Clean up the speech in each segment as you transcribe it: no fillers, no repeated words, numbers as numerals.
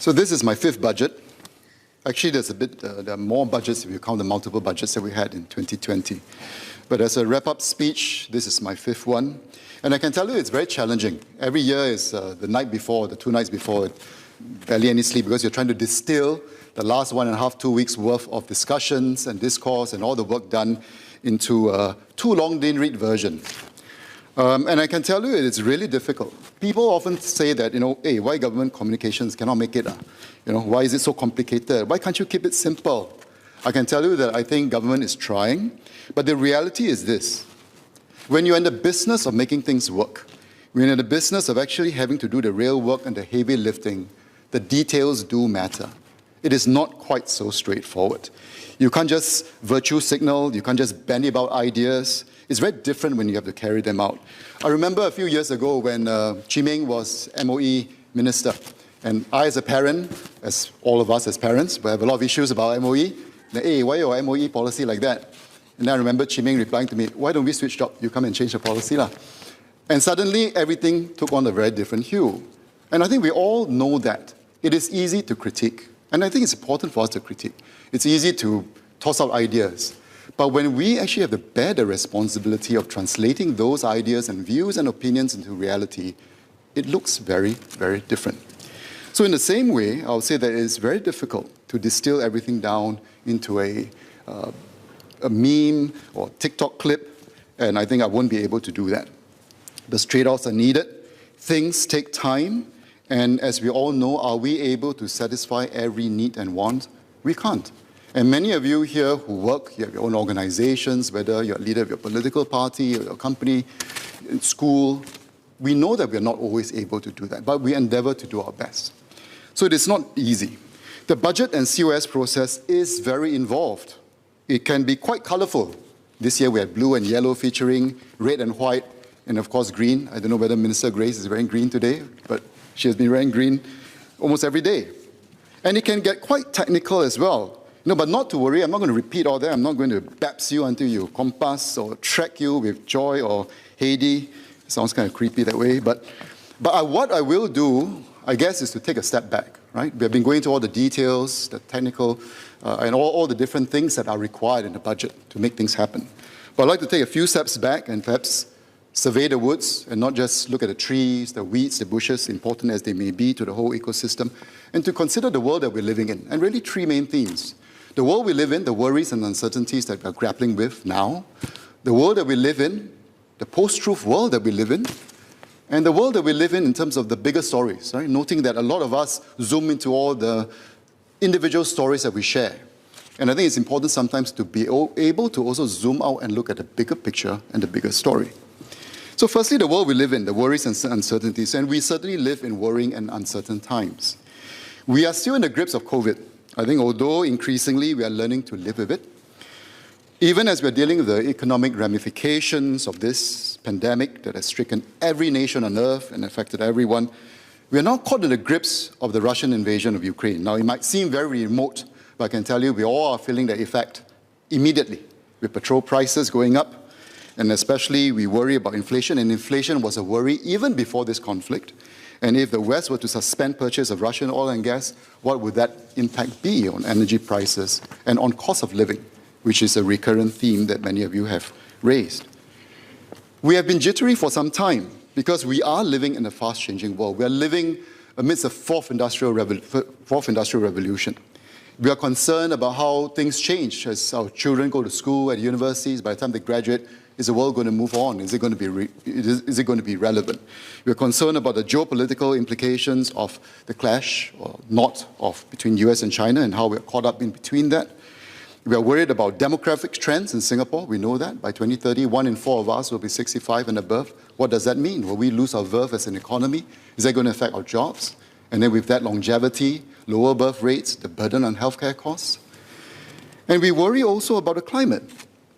So this is my fifth budget. Actually, there are more budgets if you count the multiple budgets that we had in 2020. But as a wrap-up speech, this is my fifth one. And I can tell you it's very challenging. Every year is the night before, the 2 nights before, barely any sleep because you're trying to distill the last 1.5, 2 weeks worth of discussions and discourse and all the work done into a too long didn't read version. And I can tell you it's really difficult. People often say that, hey, why government communications cannot make it? Why is it so complicated? Why can't you keep it simple? I can tell you that I think government is trying, but the reality is this. When you're in the business of making things work, when you're in the business of actually having to do the real work and the heavy lifting, the details do matter. It is not quite so straightforward. You can't just virtue signal, you can't just bandy about ideas. It's very different when you have to carry them out. I remember a few years ago when Chi Meng was MOE minister, and I as a parent, as all of us as parents, we have a lot of issues about MOE. Hey, why your MOE policy like that? And I remember Chi Meng replying to me, why don't we switch job? You come and change the policy lah. And suddenly everything took on a very different hue. And I think we all know that. It is easy to critique. And I think it's important for us to critique. It's easy to toss out ideas. But when we actually have to bear the responsibility of translating those ideas and views and opinions into reality, it looks very, very different. So in the same way, I'll say that it is very difficult to distill everything down into a meme or TikTok clip, and I think I won't be able to do that. The trade-offs are needed. Things take time, and as we all know, are we able to satisfy every need and want? We can't. And many of you here who work, you have your own organizations, whether you're a leader of your political party or your company, in school, we know that we're not always able to do that, but we endeavor to do our best. So it is not easy. The budget and COS process is very involved. It can be quite colorful. This year we had blue and yellow featuring, red and white, and of course green. I don't know whether Minister Grace is wearing green today, but she has been wearing green almost every day. And it can get quite technical as well. But not to worry, I'm not going to repeat all that. I'm not going to baps you until you compass or track you with Joy or Heidi. It sounds kind of creepy that way. But what I will do, I guess, is to take a step back, right? We have been going through all the details, the technical, and all the different things that are required in the budget to make things happen. But I'd like to take a few steps back and perhaps survey the woods and not just look at the trees, the weeds, the bushes, important as they may be to the whole ecosystem, and to consider the world that we're living in, and really three main themes. The world we live in, the worries and uncertainties that we're grappling with now, the world that we live in, the post-truth world that we live in, and the world that we live in terms of the bigger stories, right? Noting that a lot of us zoom into all the individual stories that we share. And I think it's important sometimes to be able to also zoom out and look at the bigger picture and the bigger story. So firstly, the world we live in, the worries and uncertainties, and we certainly live in worrying and uncertain times. We are still in the grips of COVID. I think although increasingly we are learning to live with it, even as we're dealing with the economic ramifications of this pandemic that has stricken every nation on earth and affected everyone, we are now caught in the grips of the Russian invasion of Ukraine. Now, it might seem very remote, but I can tell you we all are feeling the effect immediately, with petrol prices going up, and especially we worry about inflation, and inflation was a worry even before this conflict. And if the West were to suspend purchase of Russian oil and gas, what would that impact be on energy prices and on cost of living, which is a recurrent theme that many of you have raised? We have been jittery for some time because we are living in a fast-changing world. We are living amidst a fourth industrial revolution. We are concerned about how things change as our children go to school, at universities. By the time they graduate, is the world going to move on? Is it going to be relevant? We're concerned about the geopolitical implications of the clash or not between US and China and how we're caught up in between that. We are worried about demographic trends in Singapore. We know that by 2030, 1 in 4 of us will be 65 and above. What does that mean? Will we lose our verve as an economy? Is that going to affect our jobs? And then with that longevity, lower birth rates, the burden on healthcare costs. And we worry also about the climate.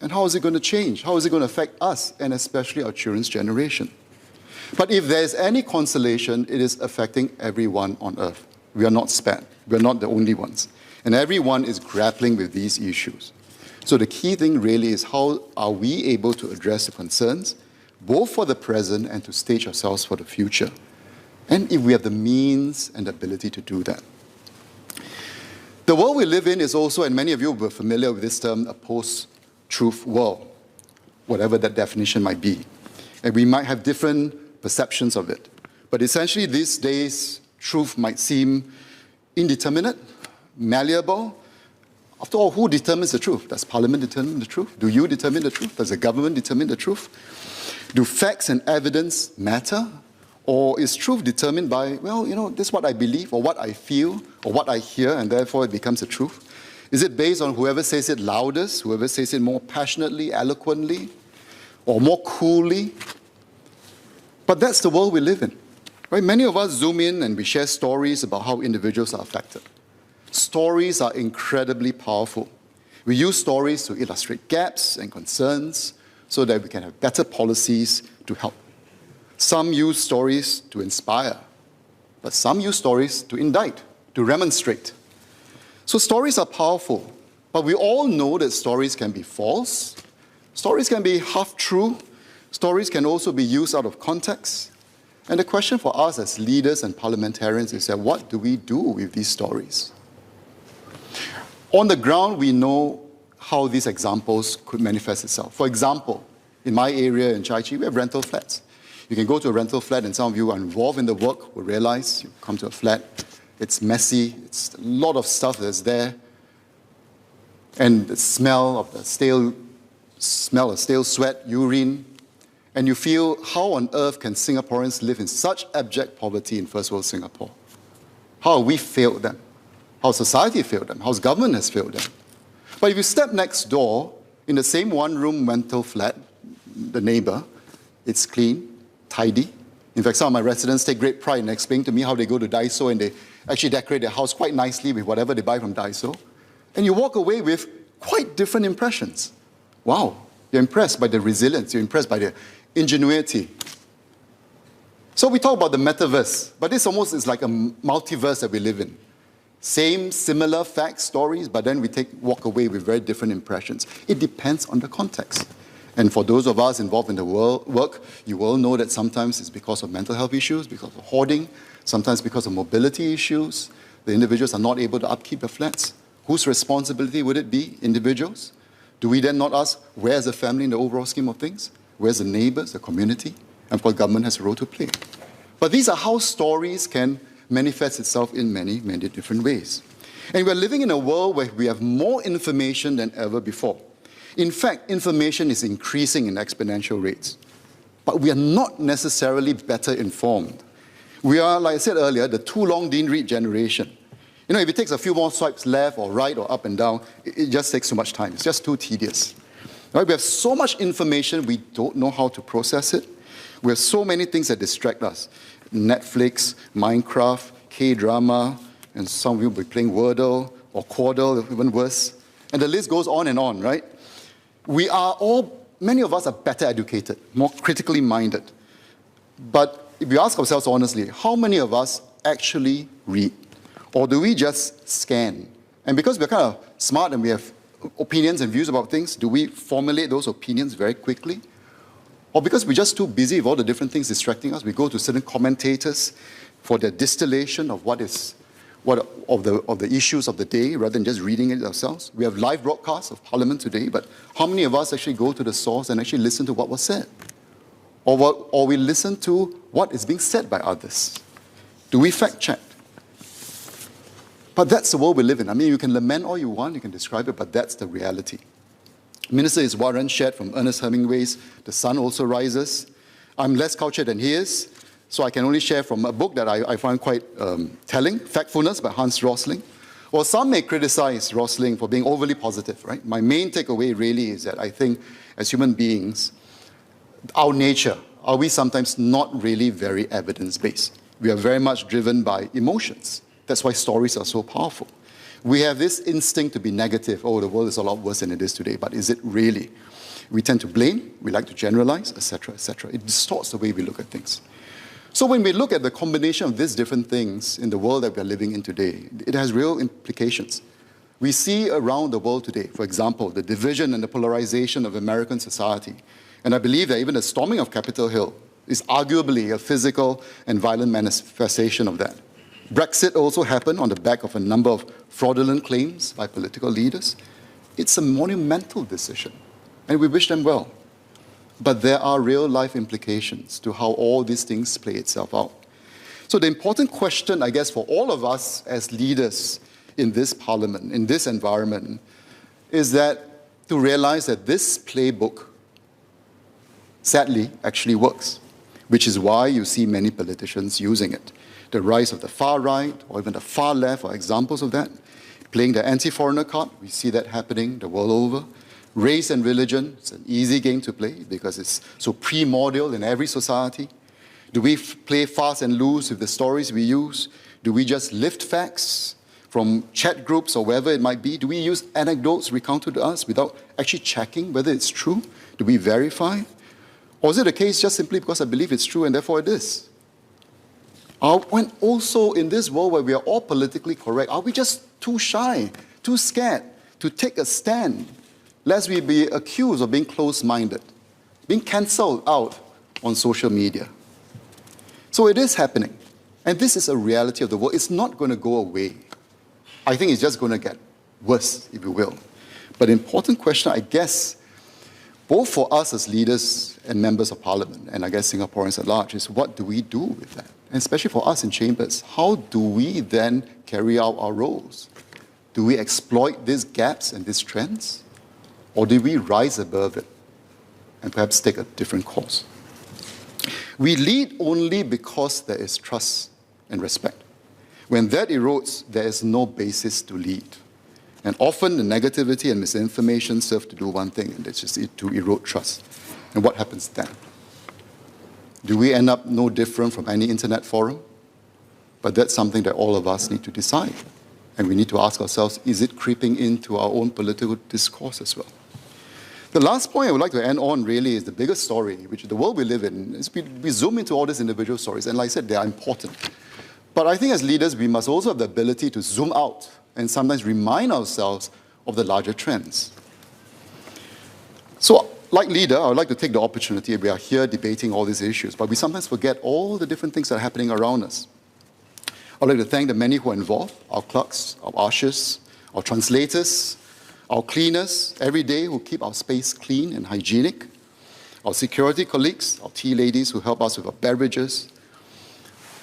And how is it going to change? How is it going to affect us, and especially our children's generation? But if there's any consolation, it is affecting everyone on earth. We are not spared. We are not the only ones. And everyone is grappling with these issues. So the key thing really is how are we able to address the concerns, both for the present and to stage ourselves for the future. And if we have the means and the ability to do that. The world we live in is also, and many of you will be familiar with this term, a post-truth world, whatever that definition might be. And we might have different perceptions of it. But essentially, these days, truth might seem indeterminate, malleable. After all, who determines the truth? Does Parliament determine the truth? Do you determine the truth? Does the government determine the truth? Do facts and evidence matter? Or is truth determined by, well, this is what I believe, or what I feel, or what I hear, and therefore it becomes a truth? Is it based on whoever says it loudest, whoever says it more passionately, eloquently, or more coolly? But that's the world we live in. Right? Many of us zoom in and we share stories about how individuals are affected. Stories are incredibly powerful. We use stories to illustrate gaps and concerns so that we can have better policies to help. Some use stories to inspire, but some use stories to indict, to remonstrate. So stories are powerful, but we all know that stories can be false, stories can be half true, stories can also be used out of context. And the question for us as leaders and parliamentarians is that what do we do with these stories? On the ground, we know how these examples could manifest itself. For example, in my area in Chai Chee, we have rental flats. You can go to a rental flat, and some of you who are involved in the work will realize you come to a flat, it's messy, it's a lot of stuff that's there, and the smell of stale sweat, urine, and you feel, how on earth can Singaporeans live in such abject poverty in first world Singapore? How have we failed them? How society failed them? How government has failed them? But if you step next door, in the same one-room rental flat, the neighbor, it's clean, tidy. In fact, some of my residents take great pride in explaining to me how they go to Daiso and they actually decorate their house quite nicely with whatever they buy from Daiso. And you walk away with quite different impressions. Wow, you're impressed by the resilience, you're impressed by the ingenuity. So we talk about the metaverse, but this almost is like a multiverse that we live in. Same, similar facts, stories, but then we walk away with very different impressions. It depends on the context. And for those of us involved in the work, you will know that sometimes it's because of mental health issues, because of hoarding, sometimes because of mobility issues. The individuals are not able to upkeep the flats. Whose responsibility would it be? Individuals? Do we then not ask, where's the family in the overall scheme of things? Where's the neighbors, the community? And of course, government has a role to play. But these are how stories can manifests itself in many, many different ways. And we're living in a world where we have more information than ever before. In fact, information is increasing in exponential rates. But we are not necessarily better informed. We are, like I said earlier, the too long didn't read generation. If it takes a few more swipes left or right or up and down, it just takes too much time. It's just too tedious. Right? We have so much information, we don't know how to process it. We have so many things that distract us. Netflix, Minecraft, K-drama, and some of you will be playing Wordle or Quaddle, even worse. And the list goes on, right? Many of us are better educated, more critically minded. But if we ask ourselves honestly, how many of us actually read? Or do we just scan? And because we're kind of smart and we have opinions and views about things, do we formulate those opinions very quickly? Or because we're just too busy with all the different things distracting us, we go to certain commentators for their distillation of of the issues of the day rather than just reading it ourselves. We have live broadcasts of Parliament today, but how many of us actually go to the source and actually listen to what was said? Or we listen to what is being said by others? Do we fact check? But that's the world we live in. I mean, you can lament all you want, you can describe it, but that's the reality. Minister Iswaran shared from Ernest Hemingway's The Sun Also Rises. I'm less cultured than he is, so I can only share from a book that I find quite telling, Factfulness by Hans Rosling. Or some may criticize Rosling for being overly positive, right? My main takeaway really is that I think as human beings, our nature, are we sometimes not really very evidence-based? We are very much driven by emotions. That's why stories are so powerful. We have this instinct to be negative. Oh, the world is a lot worse than it is today, but is it really? We tend to blame, we like to generalize, etc., etc. It distorts the way we look at things. So when we look at the combination of these different things in the world that we're living in today, it has real implications. We see around the world today, for example, the division and the polarization of American society. And I believe that even the storming of Capitol Hill is arguably a physical and violent manifestation of that. Brexit also happened on the back of a number of fraudulent claims by political leaders. It's a monumental decision, and we wish them well. But there are real-life implications to how all these things play itself out. So the important question, I guess, for all of us as leaders in this parliament, in this environment, is that to realize that this playbook, sadly, actually works, which is why you see many politicians using it. The rise of the far right or even the far left are examples of that. Playing the anti-foreigner card, we see that happening the world over. Race and religion, it's an easy game to play because it's so primordial in every society. Do we play fast and loose with the stories we use? Do we just lift facts from chat groups or wherever it might be? Do we use anecdotes recounted to us without actually checking whether it's true? Do we verify? Or is it a case just simply because I believe it's true and therefore it is? When also in this world where we are all politically correct, are we just too shy, too scared to take a stand, lest we be accused of being close-minded, being cancelled out on social media? So it is happening. And this is a reality of the world. It's not going to go away. I think it's just going to get worse, if you will. But the important question, I guess, both for us as leaders and members of parliament, and I guess Singaporeans at large, is what do we do with that? And especially for us in chambers, how do we then carry out our roles? Do we exploit these gaps and these trends? Or do we rise above it and perhaps take a different course? We lead only because there is trust and respect. When that erodes, there is no basis to lead. And often the negativity and misinformation serve to do one thing, and that's just to erode trust. And what happens then? Do we end up no different from any internet forum? But that's something that all of us need to decide. And we need to ask ourselves, is it creeping into our own political discourse as well? The last point I would like to end on really is the biggest story, which the world we live in. Is we zoom into all these individual stories, and like I said, they are important. But I think as leaders, we must also have the ability to zoom out and sometimes remind ourselves of the larger trends. So, like leader, I would like to take the opportunity. We are here debating all these issues, but we sometimes forget all the different things that are happening around us. I'd like to thank the many who are involved, our clerks, our ushers, our translators, our cleaners every day who keep our space clean and hygienic, our security colleagues, our tea ladies who help us with our beverages,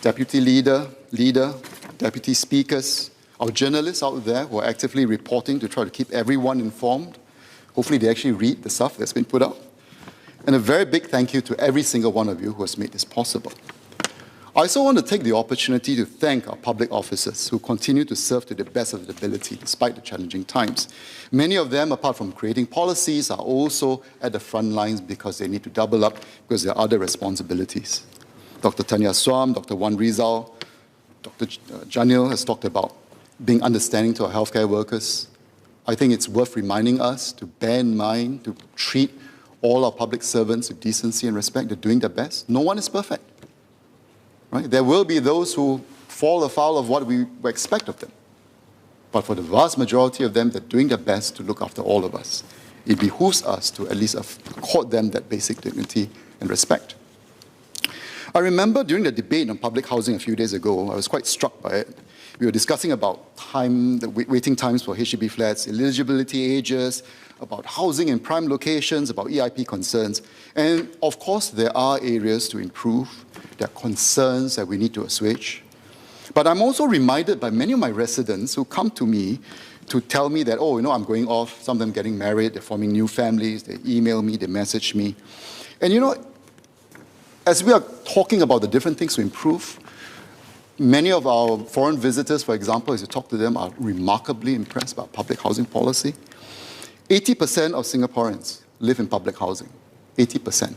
deputy leader, deputy speakers, our journalists out there who are actively reporting to try to keep everyone informed. Hopefully they actually read the stuff that's been put out. And a very big thank you to every single one of you who has made this possible. I also want to take the opportunity to thank our public officers who continue to serve to the best of their ability despite the challenging times. Many of them, apart from creating policies, are also at the front lines because they need to double up because there are other responsibilities. Dr. Tanya Swam, Dr. Wan Rizal, Dr. Janil has talked about being understanding to our healthcare workers. I think it's worth reminding us to bear in mind, to treat all our public servants with decency and respect. They're doing their best. No one is perfect. Right? There will be those who fall afoul of what we expect of them. But for the vast majority of them, they're doing their best to look after all of us. It behooves us to at least accord them that basic dignity and respect. I remember during the debate on public housing a few days ago, I was quite struck by it. We were discussing about the waiting times for HDB flats, eligibility ages, about housing in prime locations, about EIP concerns. And of course, there are areas to improve. There are concerns that we need to assuage. But I'm also reminded by many of my residents who come to me to tell me that, oh, I'm going off, some of them getting married, they're forming new families, they email me, they message me. And as we are talking about the different things to improve, many of our foreign visitors, for example, as you talk to them, are remarkably impressed by public housing policy. 80% of Singaporeans live in public housing, 80%.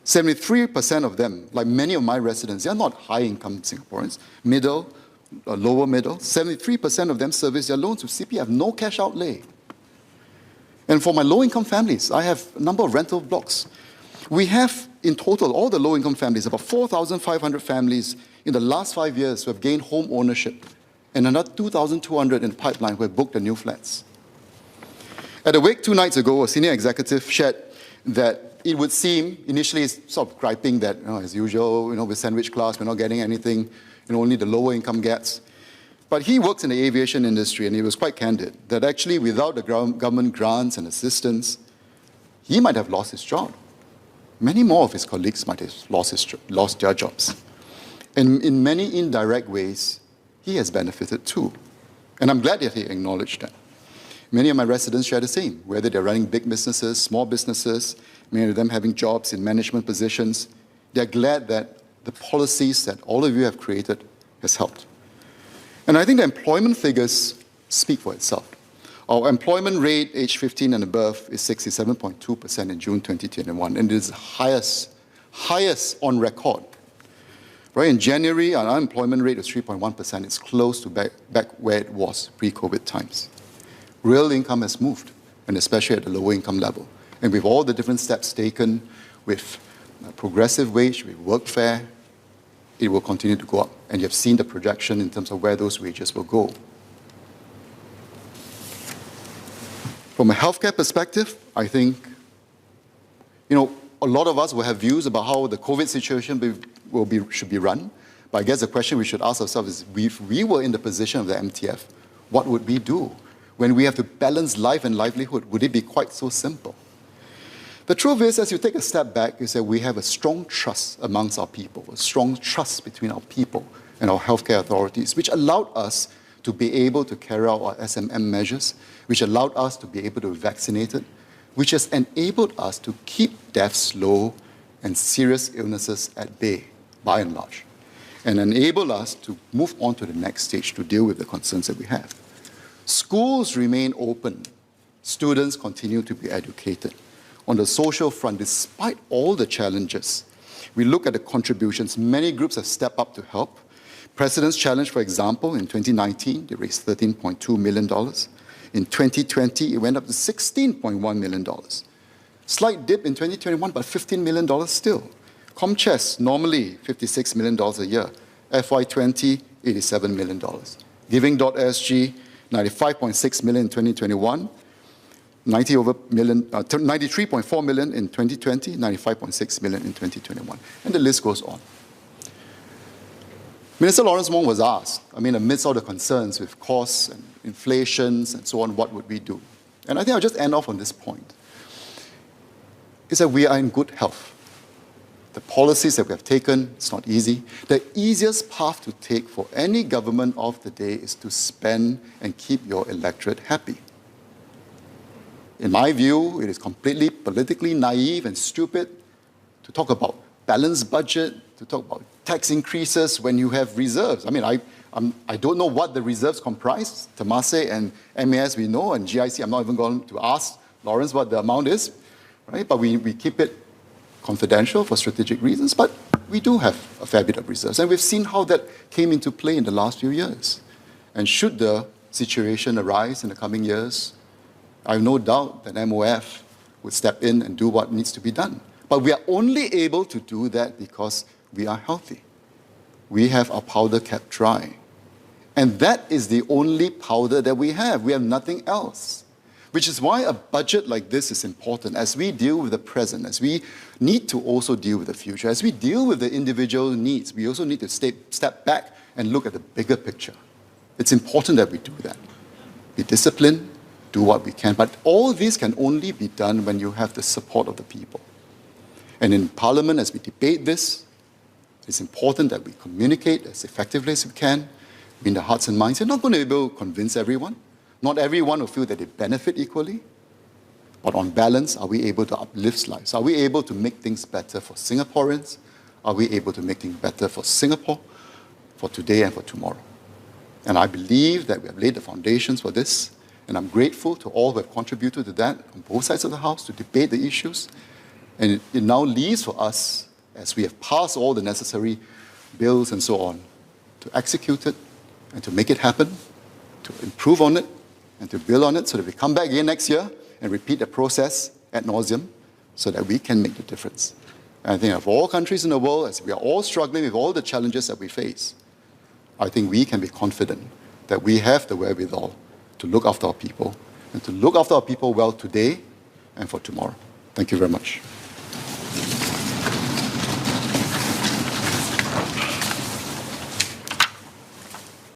73% of them, like many of my residents, they are not high-income Singaporeans, middle, lower middle. 73% of them service their loans with CPF, no cash outlay. And for my low-income families, I have a number of rental blocks. We have, in total, all the low-income families, about 4,500 families in the last 5 years who have gained home ownership, and another 2,200 in the pipeline who have booked their new flats. At a wake 2 nights ago, a senior executive shared that it would seem, initially sort of griping that, as usual, with sandwich class, we're not getting anything, and only the lower income gets. But he works in the aviation industry, and he was quite candid that actually without the government grants and assistance, he might have lost his job. Many more of his colleagues might have lost their jobs. And in many indirect ways, he has benefited too. And I'm glad that he acknowledged that. Many of my residents share the same, whether they're running big businesses, small businesses, many of them having jobs in management positions. They're glad that the policies that all of you have created has helped. And I think the employment figures speak for itself. Our employment rate, age 15 and above, is 67.2% in June 2021, and it is the highest on record. Right, in January, our unemployment rate was 3.1%. It's close to back where it was pre-COVID times. Real income has moved, and especially at the lower income level. And with all the different steps taken, with progressive wage, with workfare, it will continue to go up. And you have seen the projection in terms of where those wages will go. From a healthcare perspective, I think, a lot of us will have views about how the COVID situation should be run. But I guess the question we should ask ourselves is, if we were in the position of the MTF, what would we do? When we have to balance life and livelihood, would it be quite so simple? The truth is, as you take a step back, is that we have a strong trust amongst our people, a strong trust between our people and our healthcare authorities, which allowed us to be able to carry out our SMM measures, which allowed us to be able to vaccinate it, which has enabled us to keep deaths low and serious illnesses at bay, by and large, and enable us to move on to the next stage to deal with the concerns that we have. Schools remain open. Students continue to be educated. On the social front, despite all the challenges, we look at the contributions. Many groups have stepped up to help. President's Challenge, for example, in 2019, they raised $13.2 million. In 2020, it went up to $16.1 million. Slight dip in 2021, but $15 million still. ComChest, normally $56 million a year. FY20, $87 million. Giving.sg, $95.6 million in 2021. 93.4 million in 2020, 95.6 million in 2021. And the list goes on. Minister Lawrence Wong was asked, amidst all the concerns with costs and inflations and so on, what would we do? And I think I'll just end off on this point. Is that we are in good health. The policies that we have taken, it's not easy. The easiest path to take for any government of the day is to spend and keep your electorate happy. In my view, it is completely politically naive and stupid to talk about balanced budget, to talk about tax increases when you have reserves. I don't know what the reserves comprise. Temasek and MAS we know, and GIC, I'm not even going to ask Lawrence what the amount is, right? But we keep it confidential for strategic reasons, but we do have a fair bit of reserves. And we've seen how that came into play in the last few years. And should the situation arise in the coming years, I have no doubt that MOF would step in and do what needs to be done. But we are only able to do that because we are healthy. We have our powder kept dry. And that is the only powder that we have. We have nothing else. Which is why a budget like this is important. As we deal with the present, as we need to also deal with the future, as we deal with the individual needs, we also need to step back and look at the bigger picture. It's important that we do that. Be disciplined, do what we can. But all this can only be done when you have the support of the people. And in Parliament, as we debate this, it's important that we communicate as effectively as we can in the hearts and minds. You're not going to be able to convince everyone. Not everyone will feel that they benefit equally. But on balance, are we able to uplift lives? Are we able to make things better for Singaporeans? Are we able to make things better for Singapore, for today and for tomorrow? And I believe that we have laid the foundations for this. And I'm grateful to all who have contributed to that on both sides of the House to debate the issues. And it now leaves for us, as we have passed all the necessary bills and so on, to execute it and to make it happen, to improve on it and to build on it so that we come back again next year and repeat the process ad nauseum so that we can make the difference. And I think of all countries in the world, as we are all struggling with all the challenges that we face, I think we can be confident that we have the wherewithal to look after our people and to look after our people well today and for tomorrow. Thank you very much.